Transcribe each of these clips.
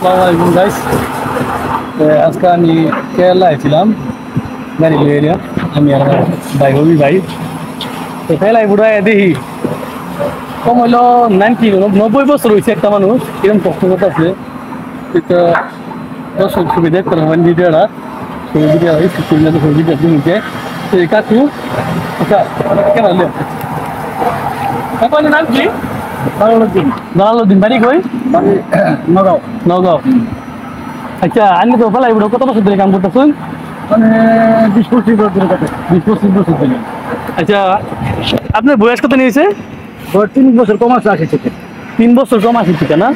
আসসালামু আলাইকুম গাইস। আজকে আমি কেরালায় ছিলাম গাড়ি লিয়ে আমি আর ভাই হবি ভাই তো কেরালায় বুড়া দেখি কম হইলো 90 বছর হয়েছে একটা মানুষ কিরকম কষ্ট করতে আছে দর্শক ছবি দেখতে হবে ভিডিওটা ছবি নিতে কাকু আচ্ছা কেন কাকু নাম কি জালালউদ্দিন বাড়ি কই নগাঁও নগাঁও আচ্ছা আপনি তো ফেলাই কত বছর ধরে কাম করতেছেন মানে 20-25 বছর ধরে 20-25 বছর ধরে আচ্ছা আপনার বয়স কত নিয়েছে 3 বছর কম আছে 80 থেকে 3 বছর কম 80 থেকে না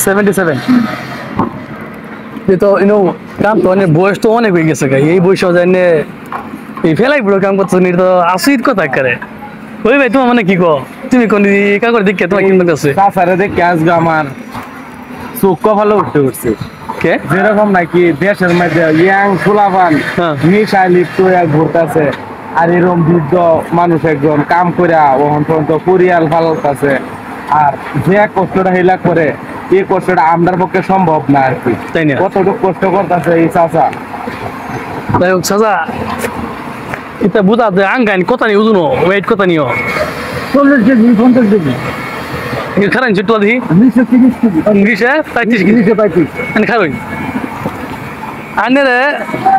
77 তো কাম তো অনেক বয়স তো অনেক হয়ে গেছে এই বয়স জানে এই ফেলাই বুড়ো কাম করতেছেন এটা তো আসিত কথা করে ওই ভাই তোমার মানে কি কো তুমি কোন কা করে দেখে তোমার কিনতে আছে সাসারে দেখে আজকে আমার চোখ ভালো উঠতে উঠছে কে যেরকম নাকি দেশের মধ্যে ইয়াং ফুলাবান নিশা লিপ্ত ঘুরতেছে আর এরকম বৃদ্ধ মানুষ একজন কাম করে ওখান পর্যন্ত পরিয়াল ভালোটাছে আর যে কষ্টটা হিলা করে এই কষ্টটা আমরার পক্ষে সম্ভব না আর কি তাই না কতটুকু কষ্ট করতেছে এই চাচা তাই হোক চাচা এটা বুঝা যায় আঙ্গাইন কত নিয়ে ওজনো ওয়েট কত নিও 40 কেজি 50 কেজি খারান ছোট্ট দেখি 30 কেজি 35 কেজি 35 আমি খারই আনেরে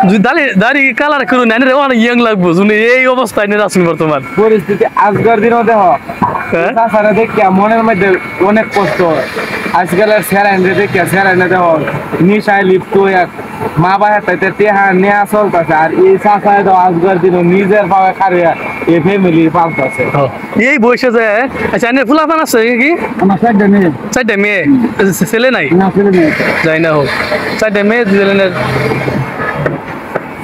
যদি দাড়ি কালার করুন আনেরে অনেক ইয়াং লাগবো শুনে এই অবস্থায় নিয়ে আসুন বর্তমান পরিস্থিতি আজকের দিনও দেখো চাচারা দেখিয়া মনের মধ্যে অনেক কষ্ট আজকালের স্যারাইনে দেখিয়া স্যারাইনে দেখো নিশায় লিপ্ত এক মা বাহাতে টেহা নেয়া চলতেছে আর এই চাচায় তো আজকের দিনও নিজের পাওয়া খারিয়া এই ফ্যামিলি পালতেছে এই বয়সে যে আচ্ছা আনে ফুলাফান আছে কি আমার 4টা মেয়ে ছেলে নাই না ছেলে নেই যাই না হোক 4টা মেয়ে ছেলে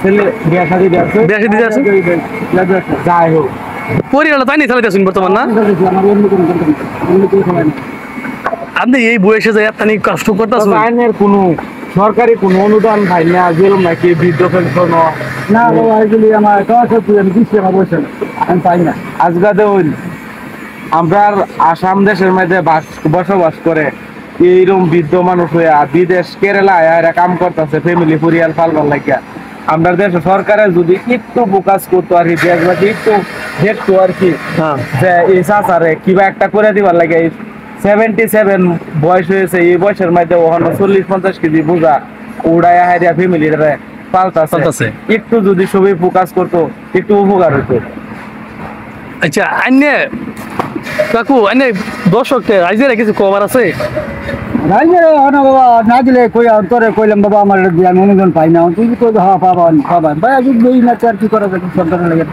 ছেলে বিয়া শাদী আছে যাই হোক পরিবার তাই নিয়ে চালাইতেছেন বর্তমান না আপনি এই বয়সে যে এত কষ্ট করতেছেন আইনের কোনো সরকারি কোনো অনুদান ভাই না যেরকম নাকি বৃদ্ধ পেনশন না বাবা এগুলি আমার আমি দিচ্ছি আমার বয়সে আমি পাই না আজকাল আমরা আসাম দেশের মধ্যে বসবাস করে এইরকম বৃদ্ধ মানুষ হয়ে বিদেশ কেরালায় এরা কাম করতেছে ফ্যামিলি পরিয়াল পালবার লাগিয়া আমরা দেশে সরকারে যদি একটু ফোকাস করতো আর কি দেশবাসী একটু দেখতো আর কি যে এই চাচারে কিবা একটা করে দিবার লাগে 77 বয়স হয়েছে এই বয়সের মধ্যে ওখানে 40-50 কেজি বোঝা উড়াইয়া হারিয়া ফ্যামিলির পালতাছে একটু যদি সবাই ফোকাস করতো একটু উপকার হতো আচ্ছা আইনে কাকু আইনে দর্শককে রাইজের কিছু কভার আছে রাইজের বাবা না দিলে কই অন্তরে কইলাম বাবা আমার আমি অনুদান পাই না তুই কই হ্যাঁ পাবা ভাই আজ দেই না চার কি করা যাবে সরকারের লাগে